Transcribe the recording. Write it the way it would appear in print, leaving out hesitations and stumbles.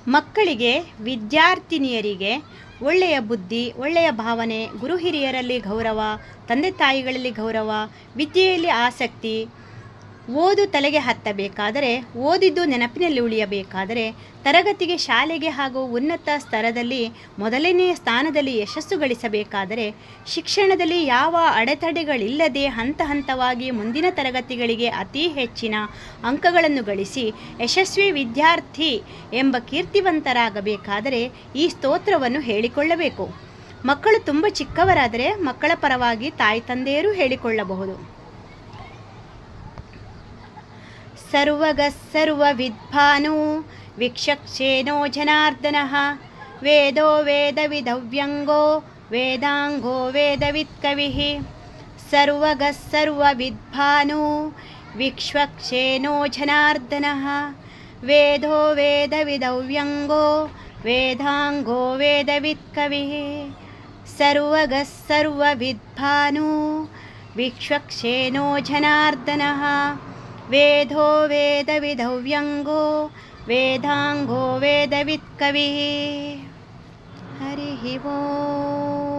ಮಕ್ಕಳಿಗೆ, ವಿದ್ಯಾರ್ಥಿನಿಯರಿಗೆ ಒಳ್ಳೆಯ ಬುದ್ಧಿ, ಒಳ್ಳೆಯ ಭಾವನೆ, ಗುರು ಹಿರಿಯರಲ್ಲಿ ಗೌರವ, ತಂದೆ ತಾಯಿಗಳಲ್ಲಿ ಗೌರವ, ವಿದ್ಯೆಯಲ್ಲಿ ಆಸಕ್ತಿ, ಓದು ತಲೆಗೆ ಹತ್ತಬೇಕಾದರೆ, ಓದಿದ್ದು ನೆನಪಿನಲ್ಲಿ ಉಳಿಯಬೇಕಾದರೆ, ತರಗತಿಗೆ, ಶಾಲೆಗೆ ಹಾಗೂ ಉನ್ನತ ಸ್ತರದಲ್ಲಿ ಮೊದಲನೆಯ ಸ್ಥಾನದಲ್ಲಿ ಯಶಸ್ಸು ಗಳಿಸಬೇಕಾದರೆ, ಶಿಕ್ಷಣದಲ್ಲಿ ಯಾವ ಅಡೆತಡೆಗಳಿಲ್ಲದೆ ಹಂತ ಹಂತವಾಗಿ ಮುಂದಿನ ತರಗತಿಗಳಿಗೆ ಅತಿ ಹೆಚ್ಚಿನ ಅಂಕಗಳನ್ನು ಗಳಿಸಿ ಯಶಸ್ವಿ ವಿದ್ಯಾರ್ಥಿ ಎಂಬ ಕೀರ್ತಿವಂತರಾಗಬೇಕಾದರೆ ಈ ಸ್ತೋತ್ರವನ್ನು ಹೇಳಿಕೊಳ್ಳಬೇಕು. ಮಕ್ಕಳು ತುಂಬ ಚಿಕ್ಕವರಾದರೆ ಮಕ್ಕಳ ಪರವಾಗಿ ತಾಯಿ ತಂದೆಯರು ಹೇಳಿಕೊಳ್ಳಬಹುದು. ಸರ್ವಗಃ ಸರ್ವವಿದ್ಭಾನೋ ವಿಕ್ಷಕ್ಷೇನೋ ಜನಾರ್ದನಃ ವೇದೋ ವೇದವಿದವ್ಯಂಗೋ ವೇದಾಂಗೋ ವೇದವಿತ್ಕವಿಃ. ಸರ್ವಗಃ ಸರ್ವವಿದ್ಭಾನೋ ವಿಕ್ಷಕ್ಷೇನೋ ಜನಾರ್ದನಃ ವೇದೋ ವೇದವಿದವ್ಯಂಗೋ ವೇದಾಂಗೋ ವೇದವಿತ್ಕವಿಃ. ಸರ್ವಗಃ ಸರ್ವವಿದ್ಭಾನೋ ವಿಕ್ಷಕ್ಷೇನೋ ಜನಾರ್ದನಃ ವೇದೋ ವೇದವಿದವ್ಯಂಗೋ ವೇದಾಂಗೋ ವೇದವಿತ್ಕವಿಃ. ಹರಿ ಓಂ.